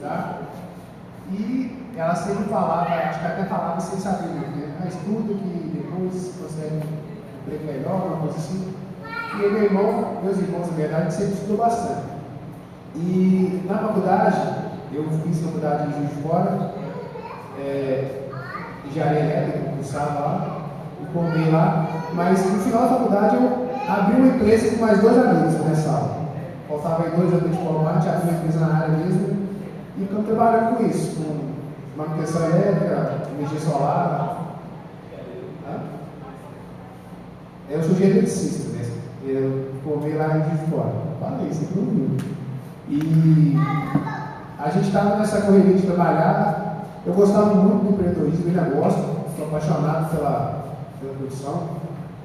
tá? E ela sempre falava, acho que até falava sem saber, né? Estuda que depois consegue um emprego melhor, uma coisa assim. E meus irmãos, na verdade, sempre estudou bastante. E na faculdade, eu fiz faculdade de Juiz de Fora, engenharia elétrica, cursava lá, me formei lá, mas no final da faculdade eu abri uma empresa com mais 2 amigos na minha sala. Faltava aí 2 anos de formar, abri uma empresa na área mesmo, e estamos trabalhando com isso, com manutenção elétrica, energia solar. Eu sou geneticista, né? Eu formei lá em Juiz de Fora. Falei, você não viu. E a gente estava nessa correria de trabalhar. Eu gostava muito do empreendedorismo, ainda gosto, sou apaixonado pela produção,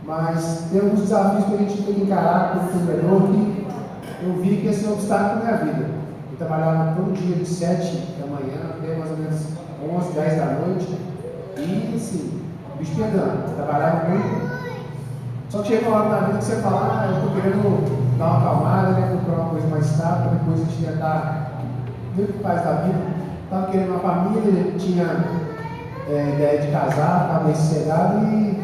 mas tem alguns desafios que a gente tem que encarar como empreendedor que eu vi que ia ser um obstáculo na minha vida. Eu trabalhava todo dia de 7 da manhã até mais ou menos 11, 10 da noite, e assim, bicho pegando, trabalhava muito. Só que chega uma hora na vida que você fala, eu estou querendo dar uma acalmada, né, procurar uma coisa mais estável, depois a gente tentar ver o que faz da vida. Estava querendo uma família, tinha ideia de casar, estava meio sossegado e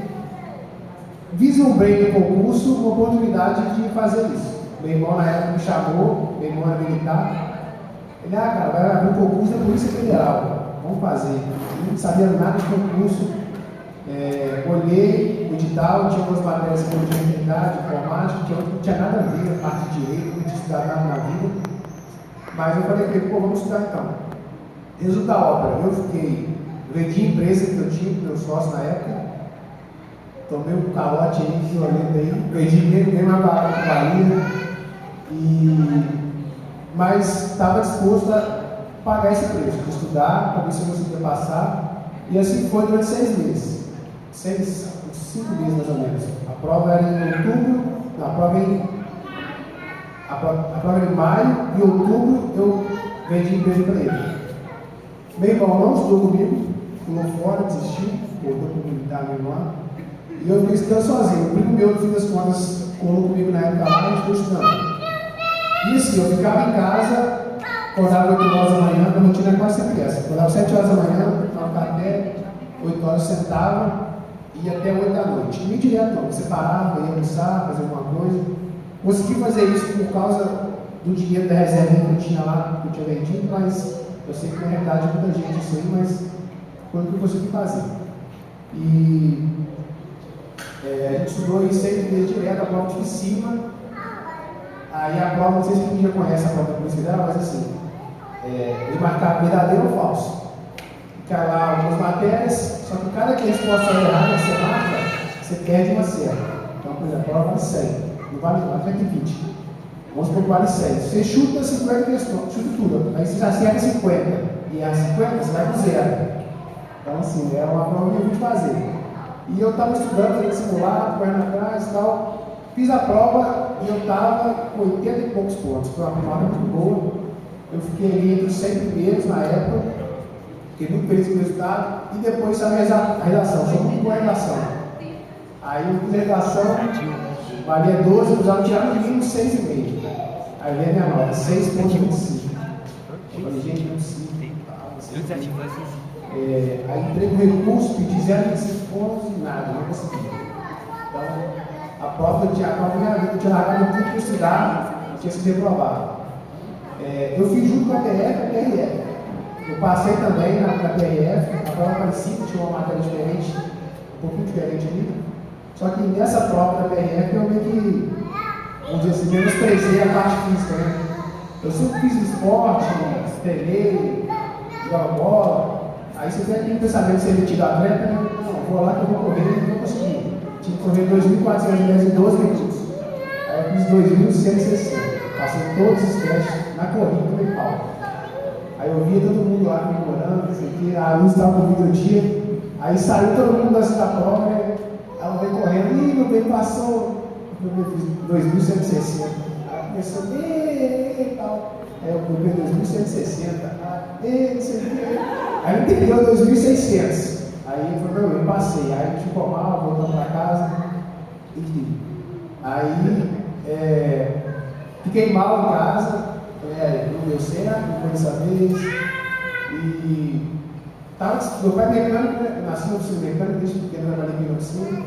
vislumbrei no concurso uma oportunidade de fazer isso. Meu irmão na época me chamou, meu irmão era militar. Ele, cara, vai abrir um concurso da Polícia Federal, vamos fazer. Eu não sabia nada de concurso. Olhei o edital, tinha umas matérias que eu tinha atividade, informática, que não tinha nada a ver com a parte de direito, não tinha estudado nada na vida. Mas eu falei para ele, vamos estudar então. Resultado da obra, vendi a empresa que eu tinha, meu sócio na época, tomei um calote aí, violento aí, vendi mesmo uma palavra com Bahia, mas estava disposto a pagar esse preço, estudar, para ver se eu conseguia passar, e assim foi durante 6 meses. 5 meses mais ou menos. A prova era em outubro, a prova era em maio, e em outubro eu vendi empresa para ele. Meu irmão não estudou comigo, pulou fora, desistiu, voltou para o militar mesmo lá, e eu fiquei estudando sozinho. O primo meu, no fim das contas, colou comigo na época lá, a gente ficou estudando. E assim, eu ficava em casa, acordava 8 horas da manhã, minha rotina era quase sempre essa. Acordava 7 horas da manhã, tomava café, 8 horas sentava, e até 8 da noite. Nem direto não, você parava, ia almoçar, fazer alguma coisa. Consegui fazer isso por causa do dinheiro da reserva que eu tinha lá, que eu tinha vendido, mas eu sei que na realidade muita gente isso aí, mas foi o que eu consegui fazer. E a gente estudou aí 6 meses direto, a prova de cima. Aí a prova, não sei se alguém já conhece a prova da Polícia Federal, mas assim, ele marcava verdadeiro ou falso. Fica lá algumas matérias, só que cada resposta errada que você marca, você perde uma certa. Então, por exemplo, a prova vale 100, não vale 20. Vamos supor que vale 100. Você chuta 50 questões, chuta tudo. Aí você já acerta 50. E a 50 você vai pro 0. Então, assim, é uma prova que eu vim fazer. E eu estava estudando, fazendo simulado, correndo atrás e tal. Fiz a prova e eu estava com 80 e poucos pontos. Foi uma prova muito boa. Eu fiquei ali entre os 100 primeiros na época. Fiquei muito feliz com o resultado. E depois saiu a redação. Foi muito boa a redação. Aí eu fiz a redação, valia 12, eu precisava tirar no mínimo 6,5. Aí veio a minha nota, 6,25. Eu falei, gente, não é possível. Aí entrei no recurso, pedi 0,25 pontos e nada, não consegui. Então, a prova eu tinha largado tudo para estudar, tinha sido reprovado. Eu fiz junto com a PF e a PRF. Eu passei também na PRF, a prova parecida, tinha uma matéria diferente, um pouquinho diferente ali. Só que nessa prova da PRF eu meio que, vamos dizer assim, menosprezei a parte física, né? Eu sempre fiz esporte, treinei, jogava bola. Aí você tem aquele pensamento de ser metido atleta, né? Não, vou lá que eu vou correr e não vou conseguir. Tinha que correr 2.400 metros em 12 minutos. Aí eu fiz 2.160. Passei todos os testes na corrida, tomei pau. Aí eu via todo mundo lá comemorando, não sei o quê, a luz estava comigo no dia. Aí saiu todo mundo da prova, né? Ela veio correndo, ih, meu bem passou. Eu fiz 2.160. Aí começou, e tal. Aí eu fui 2.160. Não sei o quê. Aí eu entendeu 2.600. Aí foi meu, eu passei. Aí a gente ficou mal, voltando para casa. Enfim. Aí fiquei mal em casa. não deu certo, não foi dessa vez. E meu pai é mecânico, né? Eu nasci na oficina mecânica, desde pequeno eu trabalhei na oficina.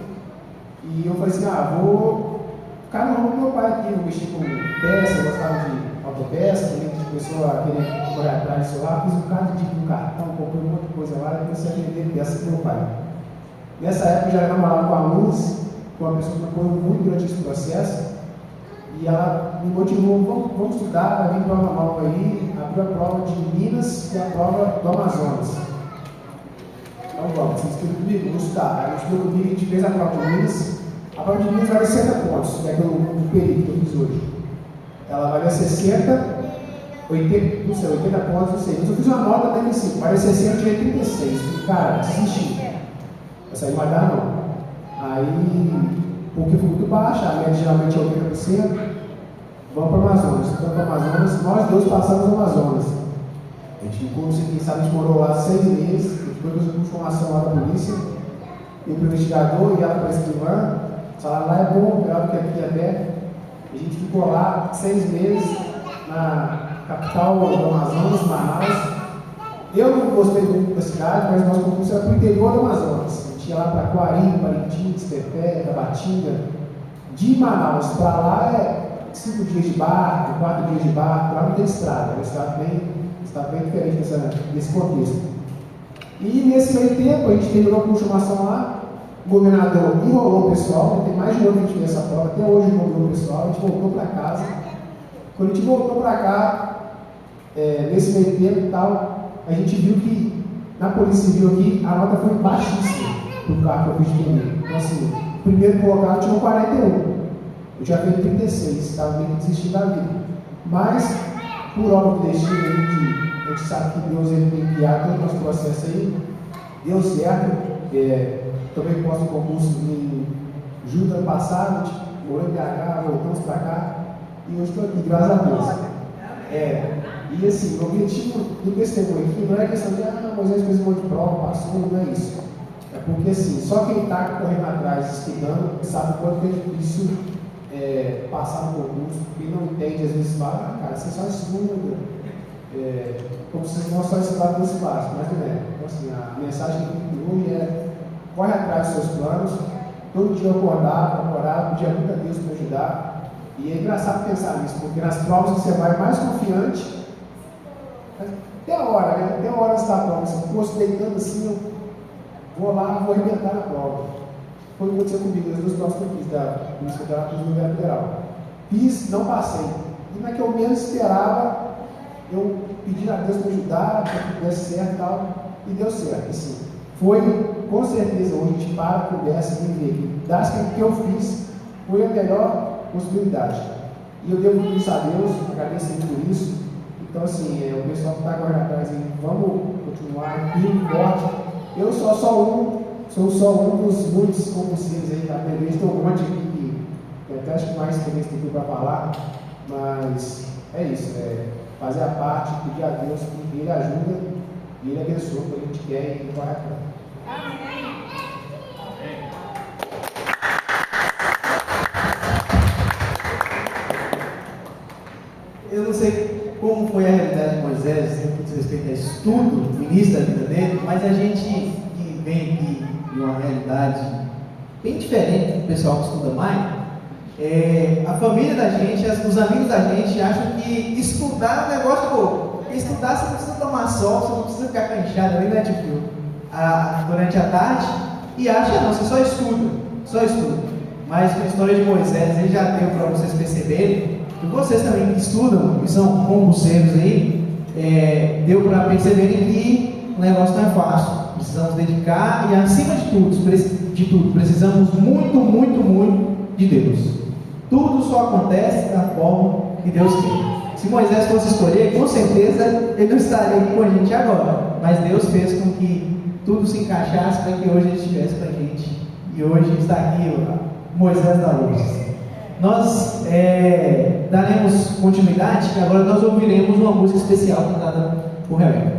E eu falei assim, vou ficar no ramo do meu pai aqui, vou mexer com peça, eu gostava de autopeça, também de pessoa querer correr atrás do celular, fiz um bocado de cartão, comprei um monte de coisa lá, e comecei a vender peça do meu pai. Nessa época eu já namorava com a Luz, que é uma pessoa que me apoiou muito durante esse processo, e ela me motivou, vamos estudar, vai vir prova nova aí, abriu a prova de Minas e a prova do Amazonas. Então vamos, vocês estudam comigo? Vamos estudar. Aí estudou comigo, a gente fez a prova de Minas. A prova de Minas vale 60 pontos, que é o período que eu fiz hoje. Ela valia 60, 80, não sei, 80 pontos, não sei. Mas eu fiz uma nota até 35, valia 60, eu tirei 36. Cara, desisti. Essa aí não vai dar não. Aí, porque foi muito baixa, a média geralmente é 80%. Vamos para o Amazonas. Vamos para o Amazonas, nós dois passamos no Amazonas. A gente ficou, não sei quem sabe, a gente morou lá 6 meses, a gente foi com informação lá da polícia, eu para o investigador e ela para a escrivã. O salário lá é bom, melhor do que aqui até. A gente ficou lá 6 meses na capital do Amazonas, Manaus. Eu não gostei muito da cidade, mas nosso concurso era para o interior do Amazonas. A gente ia lá para Coari, Parintins, Tepé, Tabatinga. De Manaus para lá é 5 dias de barco, 4 dias de barco, lá não tem estrada. É um estado bem diferente desse contexto. E nesse meio tempo, a gente terminou com chamação lá. O governador enrolou o pessoal, tem mais de um ano que a gente fez essa prova, até hoje enrolou o pessoal, a gente voltou para casa. Quando a gente voltou para cá, nesse meio tempo e tal, a gente viu que na Polícia Civil aqui a nota foi baixíssima para o carro que eu fiz de primeiro. Então, assim, o primeiro colocado tinha 41, eu tinha feito 36, estava meio que desistindo da vida. Mas, por obra do destino, a gente sabe que Deus ele tem criado todo o nosso processo aí, deu certo. Também posto em concurso em julho do ano passado, tipo, morei em BH, voltamos para cá, e hoje estou aqui, graças a Deus. E assim, o objetivo do testemunho aqui não é questão de, Moisés fez um monte de prova, passou, não é isso. É porque assim, só quem está correndo atrás, estudando, sabe o quanto é difícil passar no concurso. Quem não entende, às vezes fala, cara, você só estuda, como se nós só estudávamos nesse básico, mas não é. Então assim, a mensagem que hoje é: corre atrás dos seus planos, todo dia eu acordar, pedir muito a Deus para me ajudar. E é engraçado pensar nisso, porque nas provas que você vai mais confiante, até a hora, né? Até a hora você está na prova, você ficou se deitando assim, eu vou lá, vou arrebentar na prova. Foi o que aconteceu comigo, as duas provas que eu fiz da Polícia Federal e do Governo Federal. Fiz, não passei. E na que eu menos esperava, eu pedi a Deus para me ajudar, para que desse certo e tal, e deu certo, assim. Foi, com certeza, hoje a gente para, conversa e vê que das que eu fiz, foi a melhor possibilidade. E eu devo isso a Deus, agradeço por isso. Então, assim, o pessoal que está agora atrás, vamos continuar firme, forte. Eu sou só um dos muitos concurseiros aí da PV, tem um monte aqui que até acho que mais experiência tem para falar, mas é isso, fazer a parte, pedir a Deus que Ele ajuda e Ele abençoa o que a gente quer e vai atrás. Eu não sei como foi a realidade de Moisés, no que diz respeito a estudo, no início da vida dele, mas a gente que vem aqui de uma realidade bem diferente do pessoal que estuda mais, a família da gente, os amigos da gente acham que estudar é um negócio bom. Porque estudar você não precisa tomar sol, você não precisa ficar canchado ali, né, tipo, durante a tarde, e acha não, você só estuda. Mas com a história de Moisés, ele já deu para vocês perceberem. E vocês também que estudam, que são concurseiros aí, deu para perceberem que o negócio não é fácil. Precisamos dedicar e, acima de tudo, precisamos muito de Deus. Tudo só acontece da forma que Deus quer. Se Moisés fosse escolher, com certeza ele não estaria aqui com a gente agora. Mas Deus fez com que tudo se encaixasse para que hoje ele estivesse com a gente. E hoje está aqui Moisés da Luz. Nós daremos continuidade e agora nós ouviremos uma música especial cantada por Rebeca.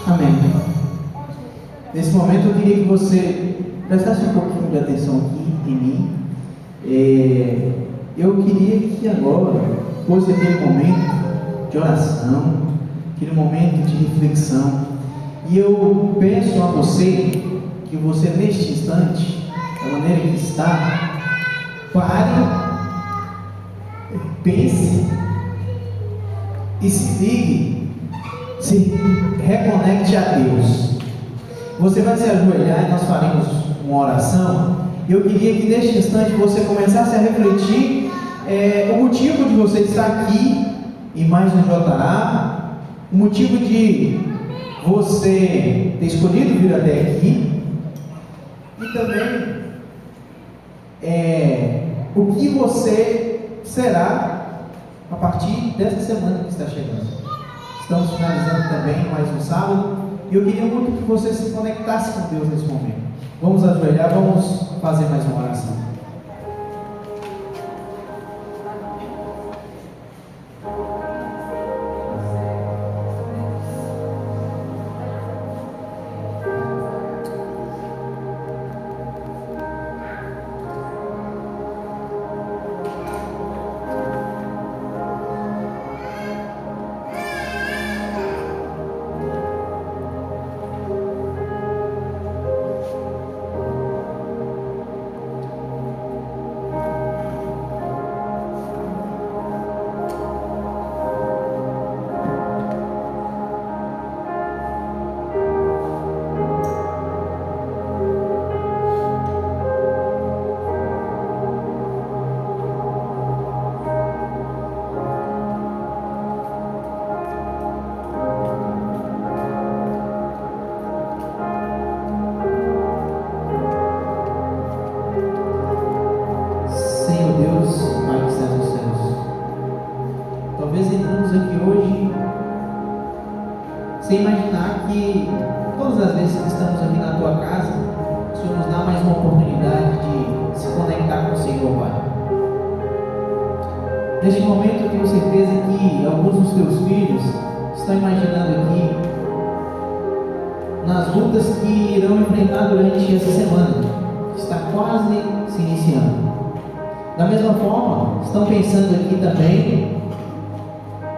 Amém. Nesse momento eu queria que você prestasse um pouquinho de atenção aqui em mim. Eu queria que agora fosse aquele momento de oração, aquele momento de reflexão. E eu peço a você que você neste instante, da maneira que está, pare, pense e se ligue, se reconecte a Deus. Você vai se ajoelhar e nós faremos uma oração. Eu queria que neste instante você começasse a refletir o motivo de você estar aqui em mais um JA, o motivo de você ter escolhido vir até aqui, e também o que você será a partir dessa semana que está chegando. Estamos finalizando também mais um sábado, e eu queria muito que você se conectasse com Deus nesse momento. Vamos ajoelhar, vamos fazer mais uma oração. Sem imaginar que todas as vezes que estamos aqui na tua casa, o Senhor nos dá mais uma oportunidade de se conectar com o Senhor, Pai. Neste momento eu tenho certeza que alguns dos teus filhos estão imaginando aqui nas lutas que irão enfrentar durante essa semana, que está quase se iniciando. Da mesma forma, estão pensando aqui também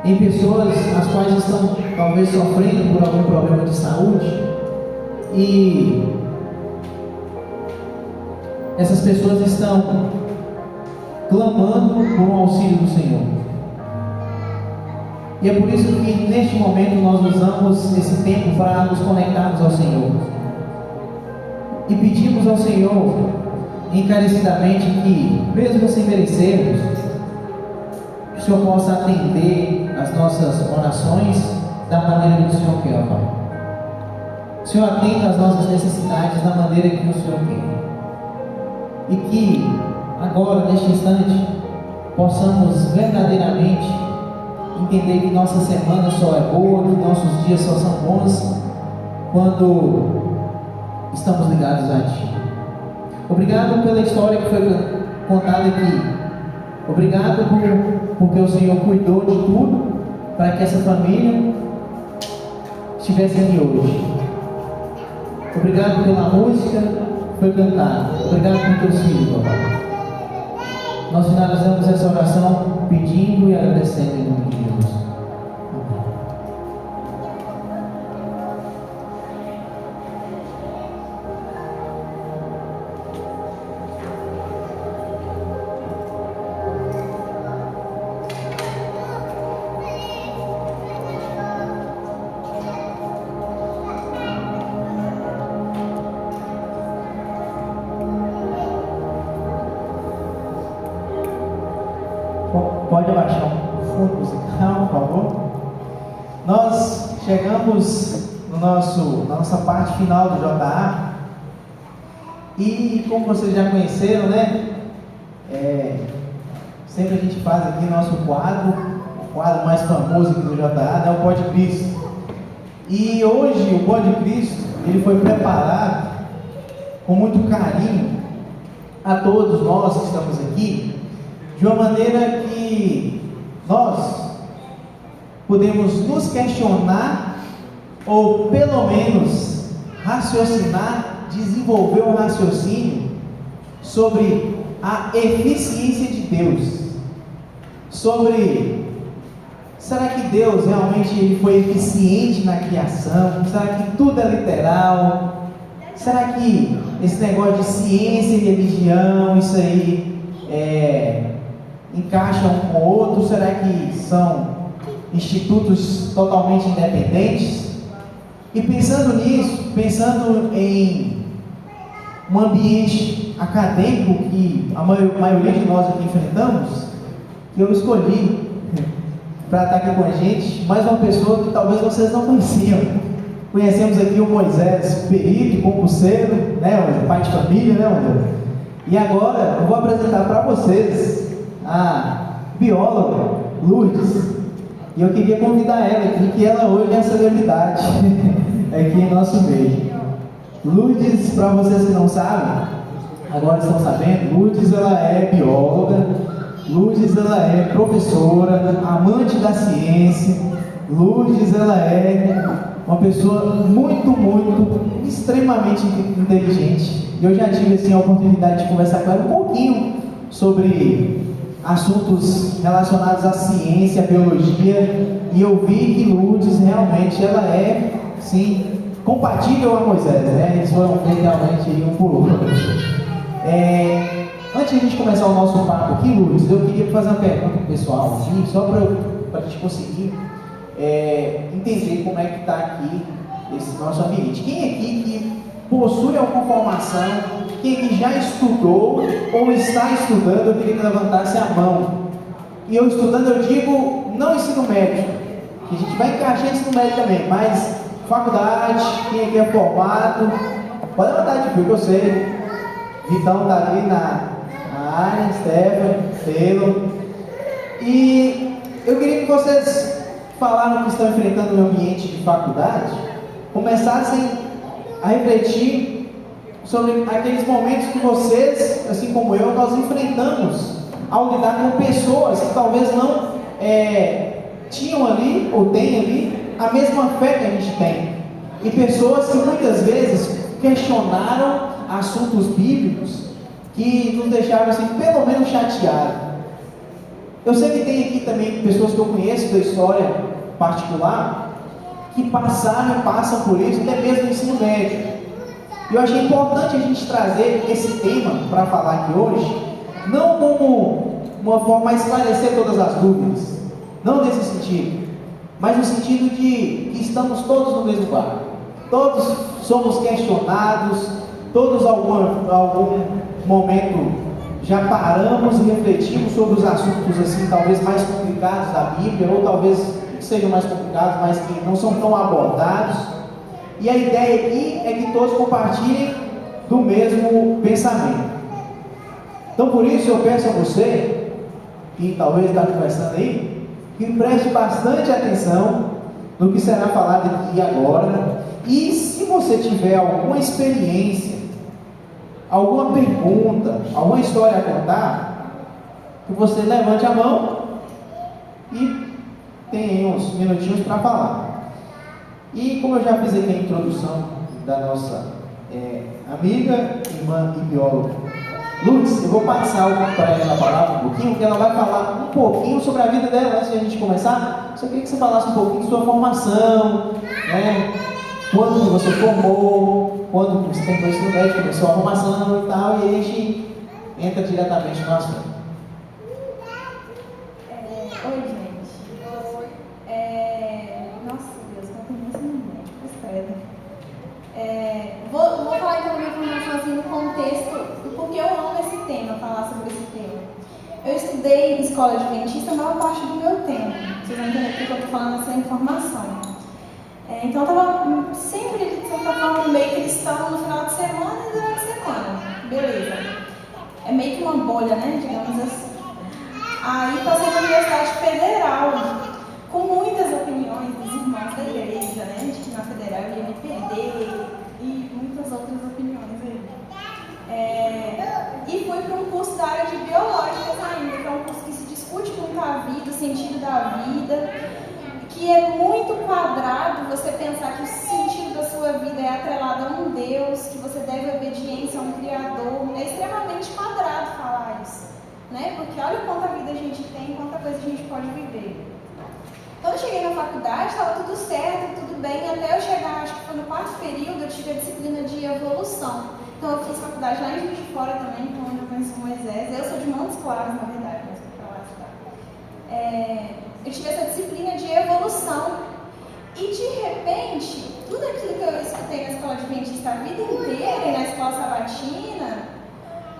em pessoas as quais estão talvez sofrendo por algum problema de saúde, e essas pessoas estão clamando por um auxílio do Senhor. E é por isso que neste momento nós usamos esse tempo para nos conectarmos ao Senhor e pedimos ao Senhor encarecidamente que, mesmo sem merecermos, o Senhor possa atender as nossas orações da maneira que o Senhor quer, Pai. O Senhor atenda as nossas necessidades da maneira que o Senhor quer. E que agora, neste instante, possamos verdadeiramente entender que nossa semana só é boa, que nossos dias só são bons quando estamos ligados a Ti. Obrigado pela história que foi contada aqui. Obrigado porque o Senhor cuidou de tudo para que essa família estivesse aqui hoje. Obrigado pela música que foi cantada. Obrigado por teus filhos, papai. Nós finalizamos essa oração pedindo e agradecendo em nome de Jesus. Pode abaixar o fundo musical, por favor. Nós chegamos na nossa parte final do JA. E como vocês já conheceram, né? Sempre a gente faz aqui nosso quadro, o quadro mais famoso aqui do JA, né? O Pó de Cristo. E hoje o Pó de Cristo, ele foi preparado com muito carinho a todos nós que estamos aqui, de uma maneira que nós podemos nos questionar ou pelo menos raciocinar, desenvolver um raciocínio sobre a eficiência de Deus, sobre será que Deus realmente ele foi eficiente na criação? Será que tudo é literal? Será que esse negócio de ciência e religião, isso aí encaixa um com o outro? Será que são institutos totalmente independentes? E pensando nisso, pensando em um ambiente acadêmico que a maioria de nós aqui enfrentamos, que eu escolhi para estar aqui com a gente, mais uma pessoa que talvez vocês não conheciam. Conhecemos aqui o Moisés, perito, concurseiro, né, pai de família, né, Moisés? E agora eu vou apresentar para vocês a bióloga Lourdes. E eu queria convidar ela aqui, que ela hoje é celebridade aqui em nosso meio. Lourdes, para vocês que não sabem, agora estão sabendo, Lourdes ela é bióloga, Lourdes ela é professora, amante da ciência, Lourdes ela é uma pessoa muito, extremamente inteligente. Eu já tive assim, a oportunidade de conversar com ela um pouquinho sobre assuntos relacionados à ciência, à biologia, e eu vi que Lourdes realmente ela é, sim, compatível a Moisés, né? Eles foram feitos realmente um por outro. Antes de a gente começar o nosso papo aqui, Lourdes, eu queria fazer uma pergunta pro pessoal, assim, só para a gente conseguir entender como é que está aqui esse nosso ambiente. Quem aqui que possui alguma formação, quem aqui já estudou ou está estudando, eu queria que levantasse a mão. E eu estudando, eu digo, não ensino médio, que a gente vai encaixar ensino médio também, mas faculdade, quem aqui é formado, pode levantar de pé, que eu sei. Vitão está ali na área, Stefan, Taylor. E eu queria que vocês falaram que estão enfrentando no ambiente de faculdade, começassem a refletir sobre aqueles momentos que vocês, assim como eu, nós enfrentamos ao lidar com pessoas que talvez não tinham ali, ou têm ali, a mesma fé que a gente tem. E pessoas que muitas vezes questionaram assuntos bíblicos que nos deixaram assim, pelo menos chateados. Eu sei que tem aqui também pessoas que eu conheço da história particular que passaram e passam por isso, até mesmo no ensino médio. E eu achei importante a gente trazer esse tema para falar aqui hoje, não como uma forma a esclarecer todas as dúvidas, não nesse sentido, mas no sentido de que estamos todos no mesmo barco, todos somos questionados, todos algum momento já paramos e refletimos sobre os assuntos assim, talvez mais complicados da Bíblia, ou talvez que sejam mais complicados, mas que não são tão abordados. E a ideia aqui é que todos compartilhem do mesmo pensamento. Então por isso eu peço a você, que talvez está conversando aí, que preste bastante atenção no que será falado aqui agora. E se você tiver alguma experiência, alguma pergunta, alguma história a contar, que você levante a mão e tenha uns minutinhos para falar. E como eu já fiz aqui a introdução da nossa amiga, irmã e bióloga Lourdes, eu vou passar para ela a palavra um pouquinho, que ela vai falar um pouquinho sobre a vida dela. Antes de a gente começar, só queria que você falasse um pouquinho de sua formação, né? Quando você formou, quando você terminou o ensino médio, começou a formação e tal, e aí a gente entra diretamente no assunto. Oi, gente. Oi. Nossa, Deus, eu tenho muito ensino médio, vou falar então da minha formação assim, no contexto do porquê eu amo esse tema, falar sobre esse tema. Eu estudei em escola adventista a maior parte do meu tempo. Vocês vão entender porque eu estou falando essa informação. Então eu estava sempre, de certa forma, meio cristão no final de semana e durante a semana. Beleza. É meio que uma bolha, né? Digamos assim. Aí passei na Universidade Federal, com muitas opiniões dos irmãos da igreja, né? De que na Federal eu ia me perder e muitas outras opiniões aí. E fui para um curso da área de biológicas ainda, que é um curso que se discute muito a vida, o sentido da vida, que que é muito quadrado você pensar que o sentido da sua vida é atrelado a um Deus, que você deve obediência a um Criador. É extremamente quadrado falar isso, né? Porque olha quanta vida a gente tem, quanta coisa a gente pode viver. Então eu cheguei na faculdade, estava tudo certo, tudo bem, até eu chegar, acho que foi no 4º período, eu tive a disciplina de evolução. Então eu fiz faculdade lá em Juiz de Fora também, onde eu conheci o Moisés. Eu sou de Montes Claros, na verdade, mas fui pra lá estudar. Eu tive essa disciplina de evolução e de repente, tudo aquilo que eu escutei na escola adventista a vida inteira e na escola sabatina,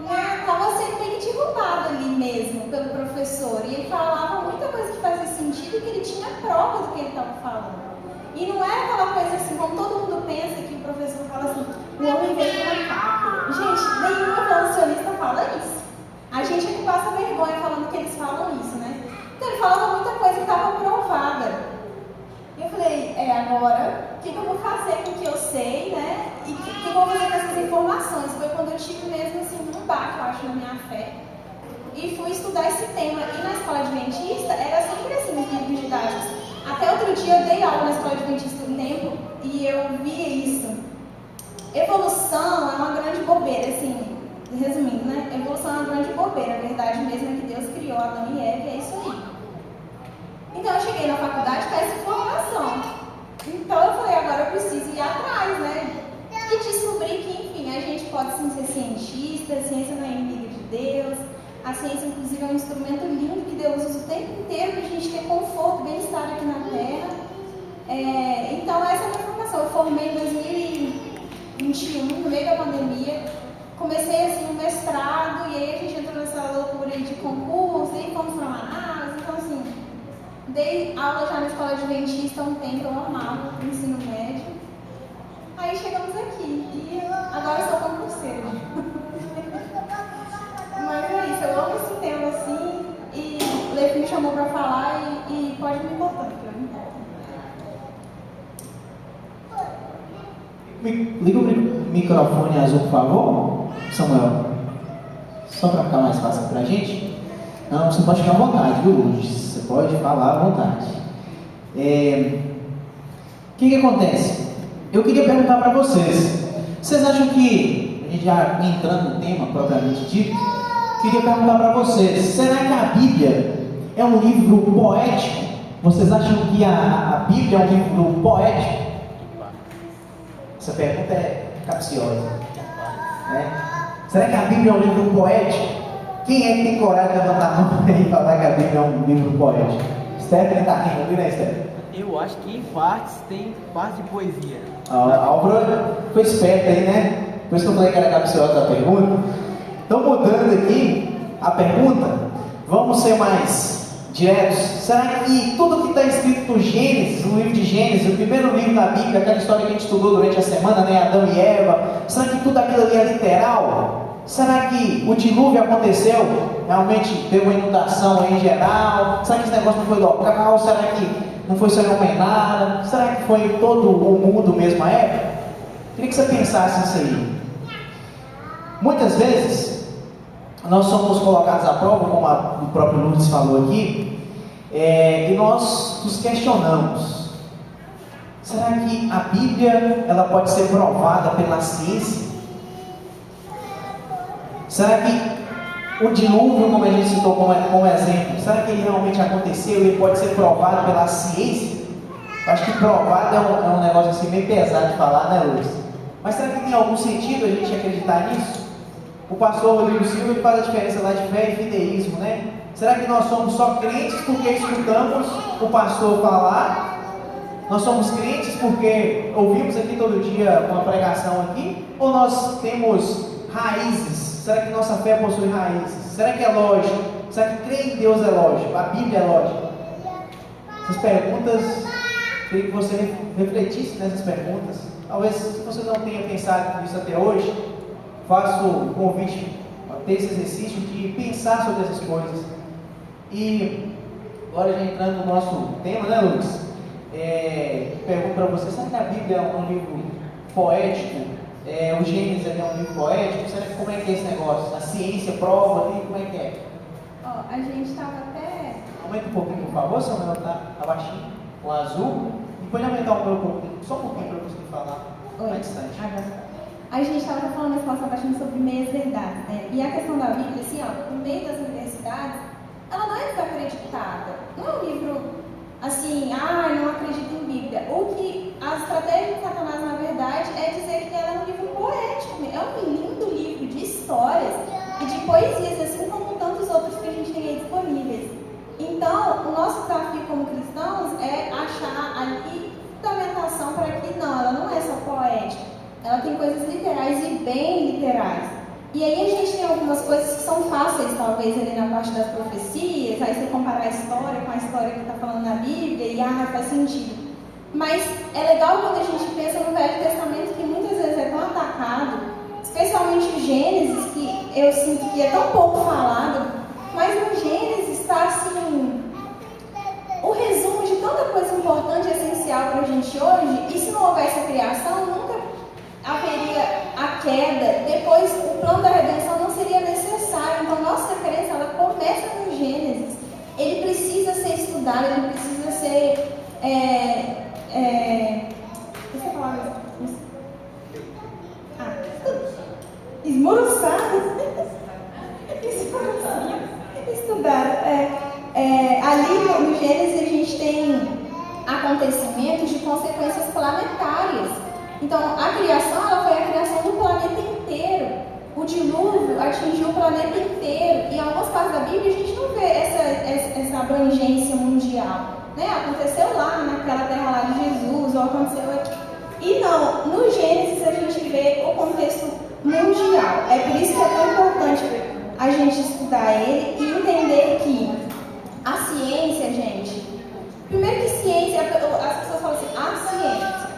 estava sendo meio que derrubado ali mesmo pelo professor. E ele falava muita coisa que fazia sentido e que ele tinha prova do que ele estava falando. E não é aquela coisa assim, como todo mundo pensa que o professor fala assim, o homem veio do macaco. Gente, nenhum evolucionista fala isso. A gente é que passa vergonha falando que eles falam isso, né? Então ele falava muita coisa que estava provada. E eu falei, agora, o que eu vou fazer com o que eu sei, né? E o que eu vou fazer com essas informações? Foi quando eu tive mesmo assim um baque, eu acho, na minha fé. E fui estudar esse tema. E na escola adventista era sempre assim, os livros didáticos. Até outro dia eu dei aula na escola adventista um tempo e eu via isso. Evolução é uma grande bobeira, assim, resumindo, né? Evolução é uma grande bobeira. A verdade mesmo é que Deus criou Adão e Eva e é isso aí. Então eu cheguei na faculdade com essa informação. Então eu falei, agora eu preciso ir atrás, né? E descobri que, enfim, a gente pode sim ser cientista, a ciência não é inimiga de Deus. A ciência, inclusive, é um instrumento lindo que Deus usa o tempo inteiro para a gente ter conforto, bem-estar aqui na Terra. Então, essa é a minha formação. Eu formei em 2021, no meio da pandemia. Comecei, assim, um mestrado e aí a gente entrou nessa loucura de concurso, e fomos para Manaus. Então, assim, dei aula já na escola adventista há um tempo, eu amava o ensino médio. Aí chegamos aqui e agora eu sou concurseira. Mas é isso, eu amo esse tema assim, e o Leif me chamou para falar e pode me contar, que eu não importa. Liga o microfone azul, por favor, Samuel. Só para ficar mais fácil para a gente. Não, você pode ficar à vontade, viu, Lourdes? Você pode falar à vontade. O que acontece? Eu queria perguntar para vocês. Vocês acham que, a gente já entrando no tema propriamente dito, queria perguntar para vocês, será que a Bíblia é um livro poético? Vocês acham que a Bíblia é um livro poético? Essa pergunta é capciosa, né? Será que a Bíblia é um livro poético? Quem é que tem coragem de levantar a mão e falar que a Bíblia é um livro poético? Stephanie está rindo, né, Stephanie? Eu acho que em partes tem parte de poesia. A Álvaro foi esperta aí, né? Por isso que eu falei que era capciosa a pergunta. Então, mudando aqui a pergunta, vamos ser mais diretos. Será que tudo que está escrito no Gênesis, no livro de Gênesis, o primeiro livro da Bíblia, aquela história que a gente estudou durante a semana, né? Adão e Eva, será que tudo aquilo ali é literal? Será que o dilúvio aconteceu? Realmente deu uma inundação em geral? Será que esse negócio não foi local? Será que não foi fenomenal? Será que foi todo o mundo mesmo à época? Queria que você pensasse nisso aí. Muitas vezes, nós somos colocados à prova, como o próprio Lourdes falou aqui, e nós nos questionamos. Será que a Bíblia ela pode ser provada pela ciência? Será que o dilúvio, como a gente citou como exemplo, será que ele realmente aconteceu e ele pode ser provado pela ciência? Eu acho que provado é um negócio assim meio pesado de falar, né, Luiz? Mas será que tem algum sentido a gente acreditar nisso? O pastor Rodrigo Silva ele faz a diferença lá de fé e fideísmo, né? Será que nós somos só crentes porque escutamos o pastor falar? Nós somos crentes porque ouvimos aqui todo dia uma pregação aqui? Ou nós temos raízes? Será que nossa fé possui raízes? Será que é lógico? Será que crer em Deus é lógico? A Bíblia é lógica? Essas perguntas, queria que você refletisse nessas perguntas. Talvez, se você não tenha pensado nisso até hoje, faço o convite a ter esse exercício de pensar sobre essas coisas. E agora já entrando no nosso tema, né, Lucas? Pergunto para você, será que a Bíblia é um livro poético? O Gênesis é um livro poético? Será que como é que é esse negócio? A ciência prova ali, como é que é? A gente estava até... Aumenta um pouquinho, por favor, Samuel, tá baixinho. com azul. E pode aumentar o meu pouquinho, só um pouquinho para eu conseguir falar mais distante. A gente estava falando nessa nossa parte sobre meias verdades, né? E a questão da Bíblia, assim, ó, no meio das universidades, ela não é desacreditada. Não é um livro assim, não acredito em Bíblia. O que a estratégia de Satanás, na verdade, é dizer que ela é um livro poético, é um lindo livro de histórias e de poesias, assim como tantos outros que a gente tem aí disponíveis. Então, o nosso desafio como cristãos é achar ali fundamentação para que ela não é só poética, ela tem coisas literais e bem literais. E aí a gente tem algumas coisas que são fáceis, talvez, ali na parte das profecias, aí você comparar a história com a história que está falando na Bíblia e faz sentido. Mas é legal quando a gente pensa no Velho Testamento, que muitas vezes é tão atacado, especialmente o Gênesis, que eu sinto que é tão pouco falado, mas no Gênesis está assim, o resumo de tanta coisa importante e essencial para a gente hoje, e se não houvesse a criação, nunca haveria a queda, depois o plano da redenção não seria necessário. Então nossa referência, ela começa no Gênesis. Ele precisa ser estudado, ele precisa ser esmiuçado, estudado. Ali no Gênesis a gente tem acontecimentos de consequências planetárias. Então, a criação, ela foi a criação do planeta inteiro. O dilúvio atingiu o planeta inteiro. E em algumas partes da Bíblia, a gente não vê essa abrangência mundial. Né? Aconteceu lá, naquela terra lá de Jesus, ou aconteceu aqui. E não, no Gênesis a gente vê o contexto mundial. É por isso que é tão importante a gente estudar ele e entender que a ciência, gente... Primeiro que ciência, as pessoas falam assim, a ciência...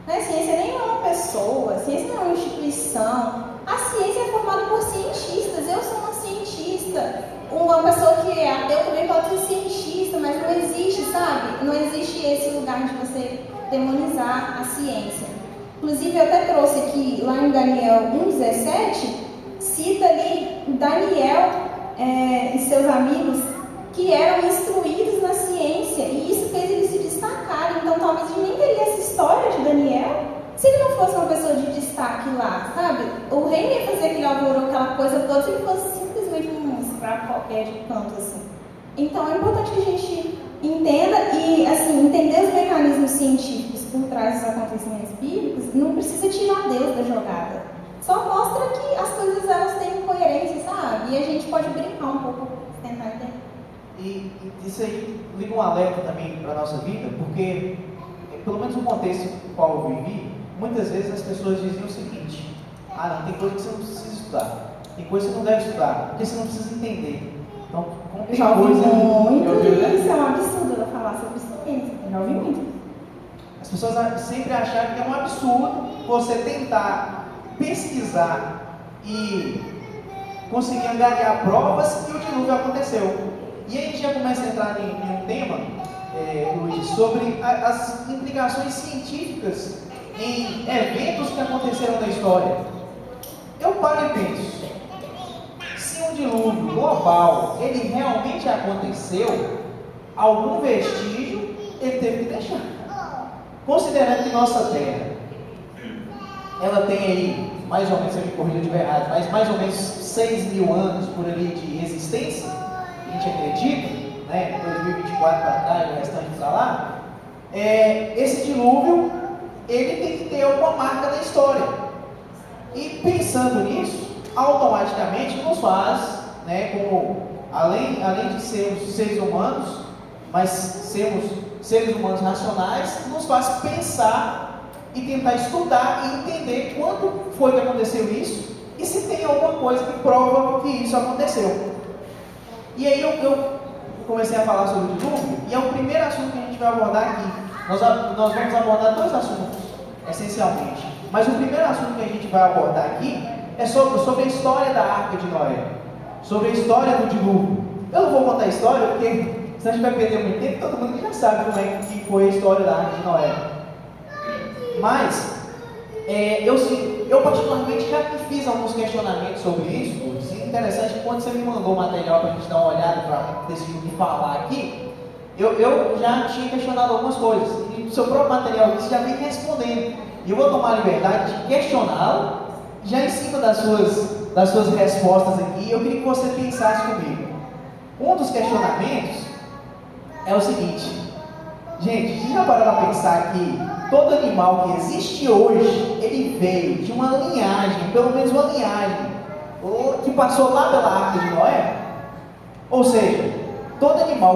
A ciência nem é uma pessoa, a ciência não é uma instituição. A ciência é formada por cientistas. Eu sou uma cientista. Uma pessoa que é ateu também pode ser cientista, mas não existe, sabe? Não existe esse lugar de você demonizar a ciência. Inclusive, eu até trouxe aqui, lá em Daniel 1,17, cita ali Daniel e seus amigos que eram instruídos na ciência, e isso fez eles se destacarem. Então, talvez a gente nem teria essa história de Daniel se ele não fosse uma pessoa de destaque lá, sabe? O rei ia fazer aquele alvoroço, aquela coisa toda, se ele fosse simplesmente um escravo qualquer de canto, assim. Então, é importante que a gente entenda e, assim, entender os mecanismos científicos por trás dos acontecimentos bíblicos não precisa tirar Deus da jogada. Só mostra que as coisas, elas têm coerência, sabe? E a gente pode brincar um pouco, tentar entender. E isso aí liga um alerta também para a nossa vida, porque, pelo menos no contexto no qual eu vivi, muitas vezes as pessoas diziam o seguinte: não, tem coisa que você não precisa estudar, tem coisa que você não deve estudar, porque você não precisa entender. Então, como tem já ouvi coisa... muito, isso é um absurdo eu falar sobre ciência, já ouvi muito. As pessoas sempre acharam que é um absurdo você tentar pesquisar e conseguir angariar provas que o dilúvio aconteceu. E aí a gente já começa a entrar em um tema, Luiz, sobre as implicações científicas em eventos que aconteceram na história. Eu paro e penso, se um dilúvio global, ele realmente aconteceu, algum vestígio ele teve que deixar. Considerando que nossa Terra, ela tem aí, mais ou menos, se eu me corrija de errado, mas mais ou menos 6 mil anos por ali de existência, a gente acredita, né, 2024 para cá e o restante para lá, esse dilúvio, ele tem que ter alguma marca na história. E pensando nisso, automaticamente nos faz, né, como, além de sermos seres humanos, mas sermos seres humanos racionais, nos faz pensar e tentar estudar e entender quando foi que aconteceu isso e se tem alguma coisa que prova que isso aconteceu. E aí eu comecei a falar sobre o dilúvio, e é o primeiro assunto que a gente vai abordar aqui. Nós vamos abordar dois assuntos, essencialmente. Mas o primeiro assunto que a gente vai abordar aqui é sobre a história da Arca de Noé, sobre a história do dilúvio. Eu não vou contar a história, porque senão a gente vai perder muito tempo, todo mundo já sabe como é que foi a história da Arca de Noé. Mas, eu particularmente já fiz alguns questionamentos sobre isso. Interessante que quando você me mandou o material para a gente dar uma olhada, para decidir o que falar aqui, Eu já tinha questionado algumas coisas, e o seu próprio material você já vem respondendo. E eu vou tomar a liberdade de questioná-lo, já em cima das suas respostas aqui. Eu queria que você pensasse comigo. Um dos questionamentos é o seguinte: gente, vocês já pararam para pensar que todo animal que existe hoje, ele veio de uma linhagem, pelo menos uma linhagem, que passou lá pela Arca de Noé? Ou seja, todo animal